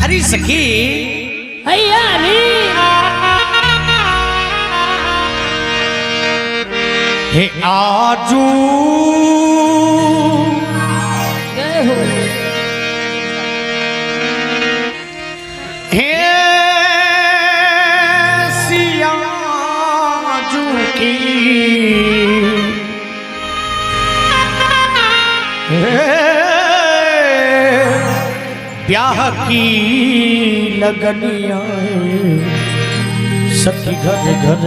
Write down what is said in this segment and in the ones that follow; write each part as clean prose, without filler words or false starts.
अरे सखी हयाली हे आजू जय हो हे सियाजू की ब्याह की लगनिया सखी घर घर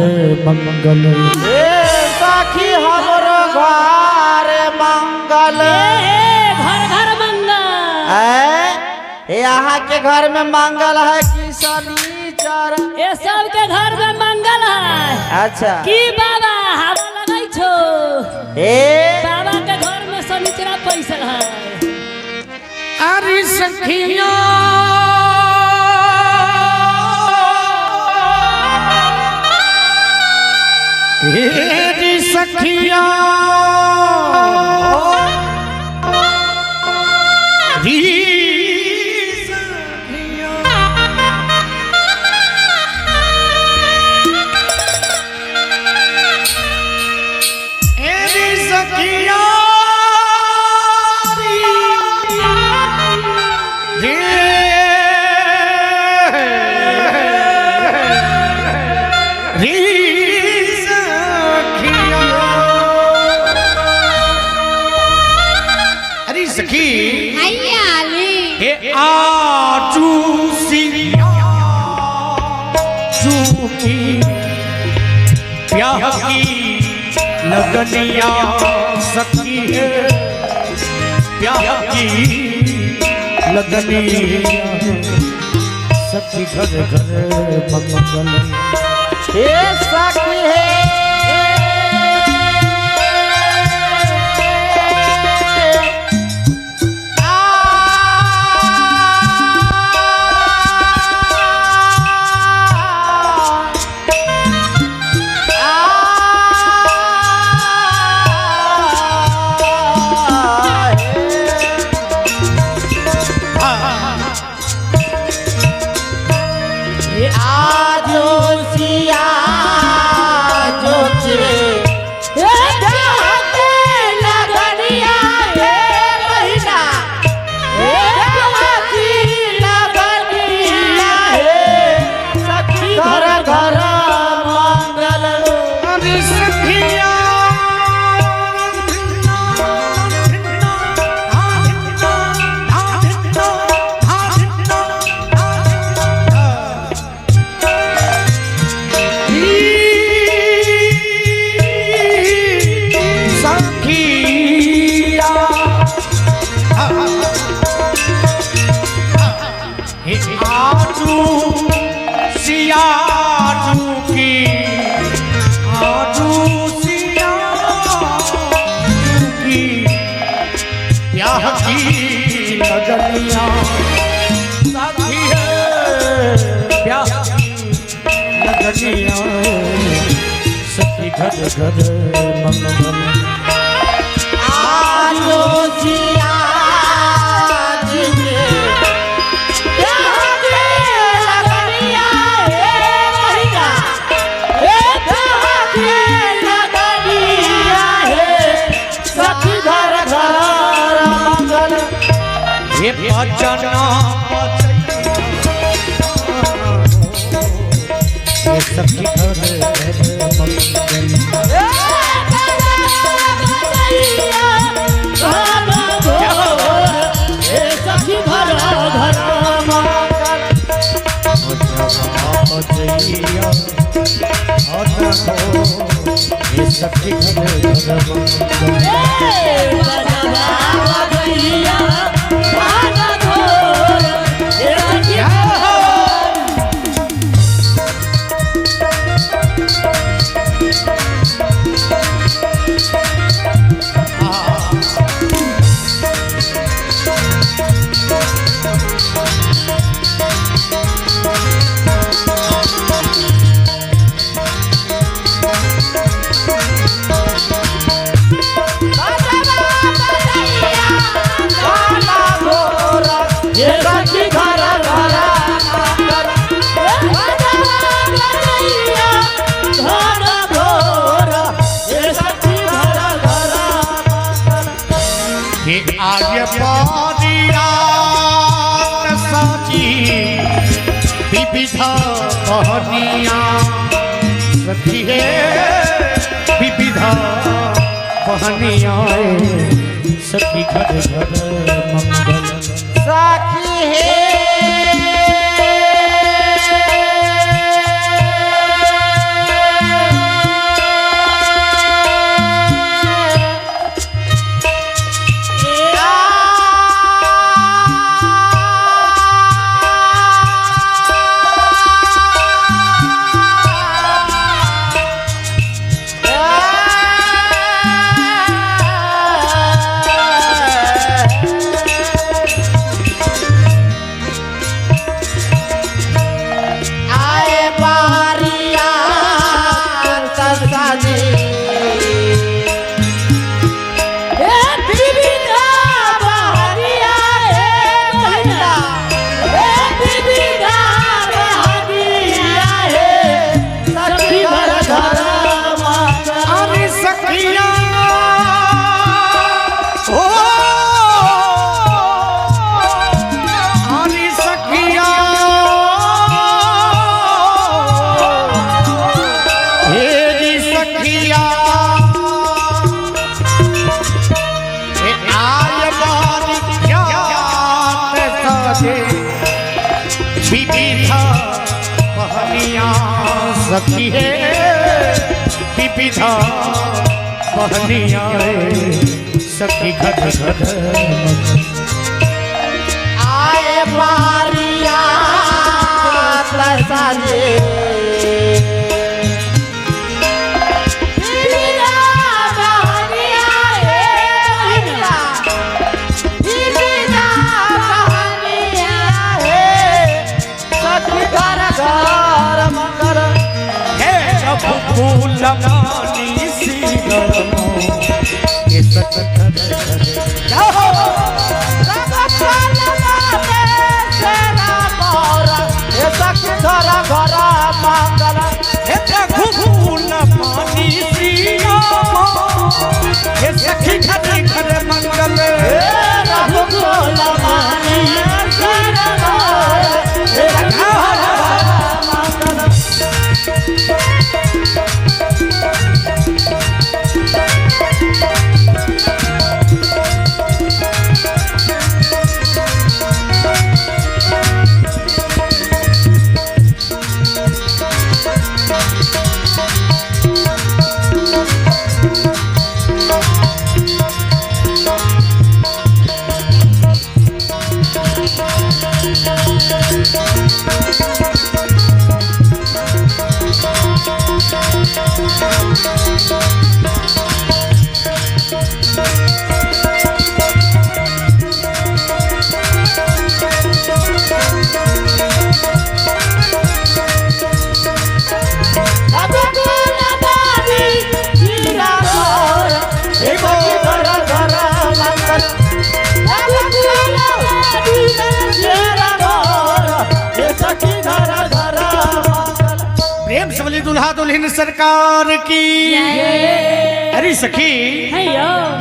मंगल सखी हमरो घर मंगल घर घर मंगल यहाँ के घर में मंगल है कि शनिचर ये सब के घर में मंगल है। अच्छा की बाबा हवा लगै छो ए बाबा के घर में शनिचरा पैसा है। अरे सखिया रे सखिया री सखिया सखी हे आजू सिया चूकी ब्याह की लगनिया सखी है ब्याह की लगनिया सखी घर घर मंगल हे सखी है सखी घर घर मंगल आलो जिया जिने ब्याह के लगनिया हे महिना हे ब्याह के लगनिया हे सखी घर घर मंगल हे बचना सखी घर सखी घर घर सखी बाबा विविधा बहनिया सखी है विविधा बहनिया सखी घर घर मंगल सखी है विविधा बहनिया सखी है विविधा बहनिया सखी घर घर आए बारिया साजे फूलमानी सी गरमो ये सच जाओ फूलमानी सी ये सखी घर घर मंगल प्रेम सबली दुल्हा दुल्हन सरकार की अरे सखी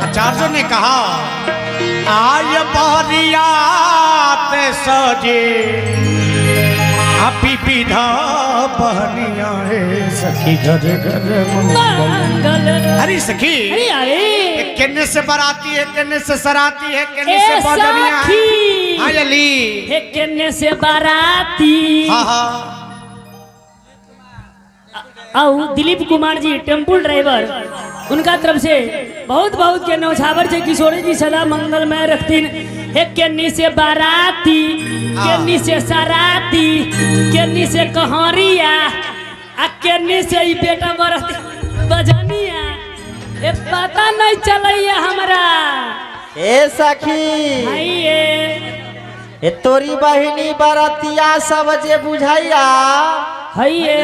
आचार्यों ने कहा आय बारियात सजे विविधा बहनिया है सखी घर घर मंगल अरे सखी किन्ने से बराती है किन्ने से सराती है किन्ने से बजनिया हाँ जली किन्ने से बाराती हाँ हाँ और दिलीप कुमार जी टेम्पल ड्राइवर उनका तरफ से बहुत बहुत के नौछावर से किशोरी जी सदा मंगलमय रखती एक केन्नी से बाराती केन्नी से सराती केन्नी से कहरिया आ केन्नी से ई बेटा बजनिया ए पता नहीं चलैया हमरा ए सखी ए तोरी बहिनी बरतिया सब जे बुझैया हइए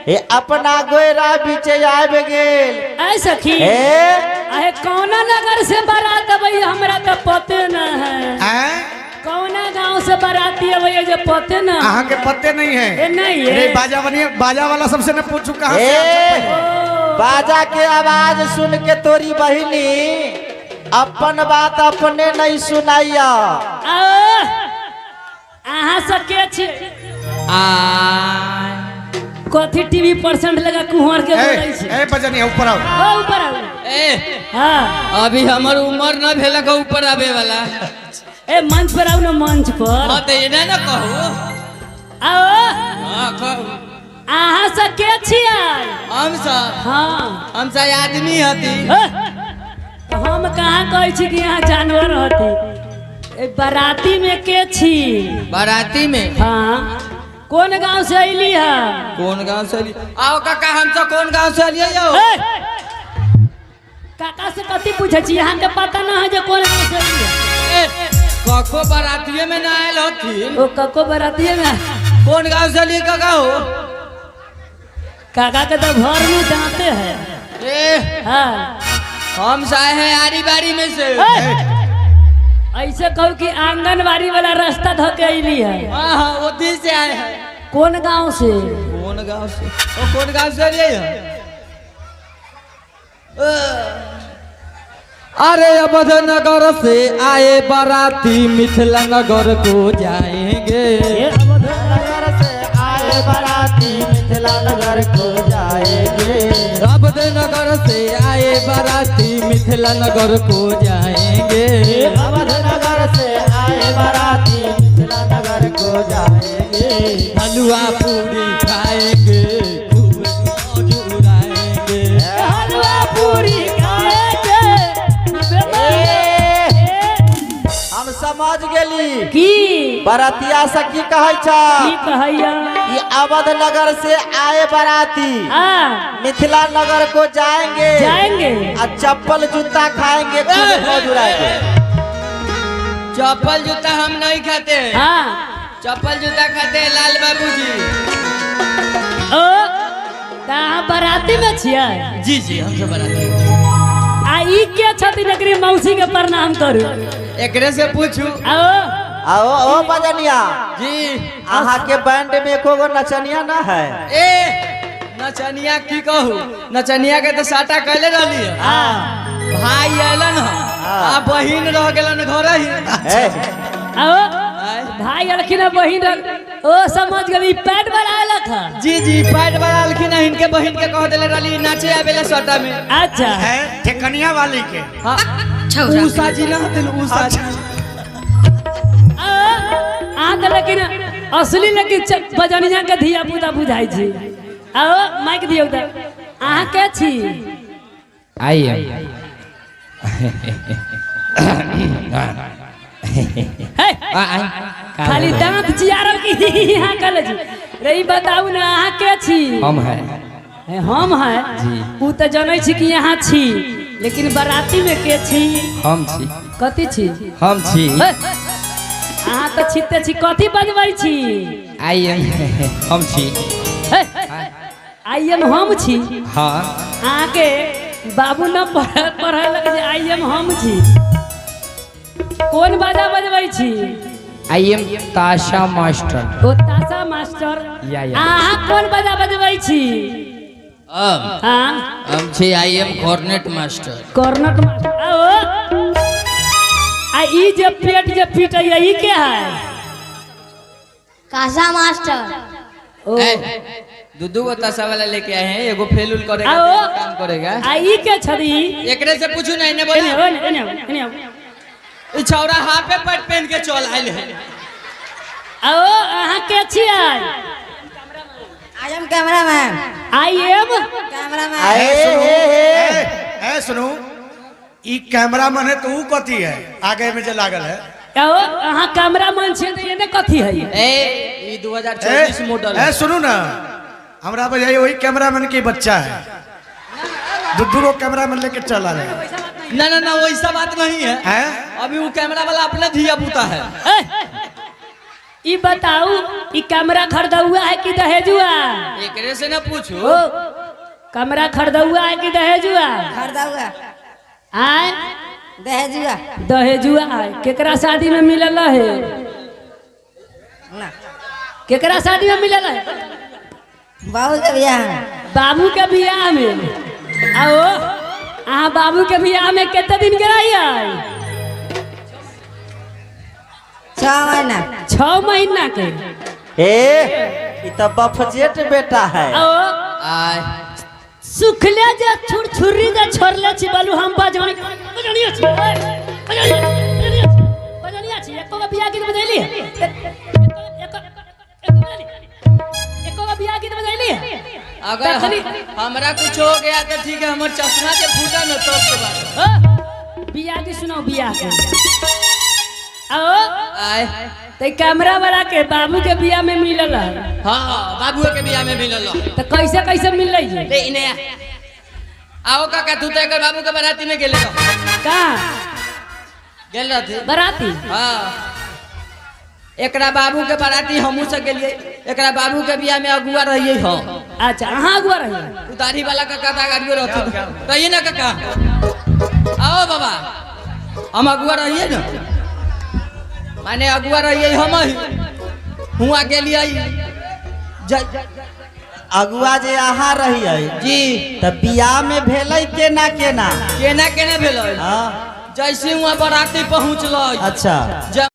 ए अपना गोयरा बीचे आबे गेल ऐ सखी ए कौना नगर से बारात अबई हमरा त पते न है कौना गांव से बाराती अबई जे पते न अहां के पते नहीं है ए नहीं है रे बाजा वाला सबसे न पूछू कहां से बाजा के आवाज सुन के तोरी बहिनी अपन बात अपने नहीं सुनाइया अहाँ सके छी कथी टीवी परसेंट लगा कुहर के बोलै छै ए बजनी ऊपर आओ ओ ऊपर आओ ए हां अभी हमर उम्र न भेल का ऊपर आवे वाला। ए मंच पर आओ ना मंच पर। हां त एना न कहू। आओ हां कहू। अहाँ से के छियै? हम सा हां हम सा आदमी हती। हम कहाँ कहै छी कि यहाँ जानवर हती। ए बाराती में के छी? बाराती में हाँ कौन गांव से अइली है? कौन गांव से आओ काका हम सब कौन गांव से अलिए यो? काका से कथी पूछे छी? यहाँ के पता ना है जे कौन गांव से अइली है। कको बारातिये में ना आयल हथिन। ओ कको बारातिये में कौन गांव से अलिए काका हो? काका के तो घर में जाते हैं। ए हाँ हम साए हैं आरी बारी में से। ऐसे कहो कि आंगनबाड़ी वाला रास्ता धके अइली है। हां हां ओती से आए हैं। कौन गांव से? कौन गांव से? ओ कौन गांव से अलिए है? अरे अवध नगर से आए बाराती मिथिला नगर को जाएंगे। नगर से आए बाराती मिथिला नगर को जाएंगे। अवध नगर से आए बाराती मिथिला नगर को जाएंगे। अवध नगर से आए बाराती मिथिला नगर को जाएंगे। हलवा पूरी खाएंगे खूब मौज उड़ाएंगे। हलवा पूरी हम समझ गेली की बरातिया से की कहै छ? की कहैया? ये अवध नगर से आए बाराती हाँ मिथिला नगर को जाएंगे। जाएंगे और चप्पल जूता खाएंगे खूब मौज उड़ाएंगे। चप्पल जूता हम नहीं खाते। हाँ चप्पल जूता खाते हैं लाल बाबूजी। ओ कहाँ बाराती में छियै? जी जी हम सब बाराती। आ ई के छथिन एकरी मौसी के प्रणाम करू। एकरे से पूछू। आओ आओ ओ बजनिया जी अहाँ के बैंड में एको गो नचनिया ना है? ए नचनिया की कहू नचनिया के तो साटा कैले रहली है। हाँ भाई आलन आ बहिन रह गेलन घर ही। ए, आओ भाई अलखिन बहिन ओ समझ गई पैट बनालक है। जी जी पैट बनालखिन इनके बहिन के कह देले रहली नाचे आवेला सटा में। अच्छा है ठेकनिया वाली के। हां उषा जी ना हथिन उषा जी। आ तो लेकिन असली लेकिन बजनिया के धिया पुता बुझाई छी। आओ माइक दियौ त। अहाँ के छी? आई एम खाली दांत चियारल की यहाँ कल जी रही बताऊ ना अहाँ के छी? हम है हम है जी। उ तो जानै छी कि यहाँ छी लेकिन बाराती में के छी? हम छी। कथी छी? हम छी। अहाँ तो छिते छी कथी बजबै छी? आई एम हम छी। आई एम हम छी। हां अहाँ के बाबू न पढ़े लगे जे आई एम हम छी। कौन बाजा बजबै छी? आई एम ताशा मास्टर। ओ ताशा मास्टर। या। अहाँ कौन बाजा बजबै छी? हाँ हम छी I am cornet master. Cornet master. आओ आ ई जे पेट जे पीटे यही के है? कासा मास्टर। ओ दूधू को ताशा वाला लेके आए हैं। एगो फेलुल करेगा आओ काम करेगा। आ ई के छदी? एकरे से पूछू नहीं ने एने बोले एने ई छौरा हाफे पैंट पहन के चल आइल है। आओ अहाँ के छियै? I am cameraman. I am cameraman. ए सुनू ई कैमरा मैन है तो ऊ कथी है आगे में जो लागल है? आओ अहाँ कैमरामैन छी त एने कथी है? ए ई 2024 मॉडल है। सुनू ना हमरा बजाई वही कैमरा मैन के बच्चा है। दूधू कैमरा मैन लेके चला रहे। ना ना ना वैसा बात नहीं है। हैं? अभी वो कैमरा वाला अपना धिया पुता है। ई बताऊ ई कैमरा खरीदुआ है कि दहेजुआ? एकरे से ना पूछू। ओ कैमरा खरीदुआ है कि दहेजुआ? खरीदा हुआ आय दहेजुआ दहेजुआ है। केकरा शादी में मिलल है? ना केकरा शादी में मिलल है? बाबू के बियाह में। बाबू के बियाह में। आओ अहाँ बाबू के बियाह में कितने दिन के रहिए? 6 महीना। 6 महीना के। ए ई तो बफजेट बेटा है। आओ आय सुखले जे छुरछुरी जे छोड़ले छी बालू हम बजवानी बजनिया छी बजनिया छी एको का बियाह गीत बजैली एको का बियाह गीत बजैली अगर हमरा कुछ हो गया तो ठीक है, हमर चश्मा से फूटा न तब के बाद बियाह की सुनाओ बियाह के आओ आय ते कैमरा वाला के बाबू के बियाह में मिलल है। हां बाबू के बियाह में मिलल तो कैसे कैसे मिल रही है ले इने आओ काका तू तो एकर बाबू के बाराती में गेले कहाँ गेल रहथे बराती हां एकरा बाबू के बाराती हमहू से गेलिए, एकरा बाबू के बियाह में अगुआ रहिए हम। अच्छा अहाँ अगुआ रही उदारी वाला काका था गाड़ियो रहते रहिए ना काका। आओ बाबा हम अगुआ रहिए ना, माने अगुआ रहिए हम ही हुआ गेलिए अगुआ जे अहाँ रहिए जी तो बियाह में भेलै केना केना केना केना भेल हाँ जैसे हुआ बाराती पहुँचल अच्छा जब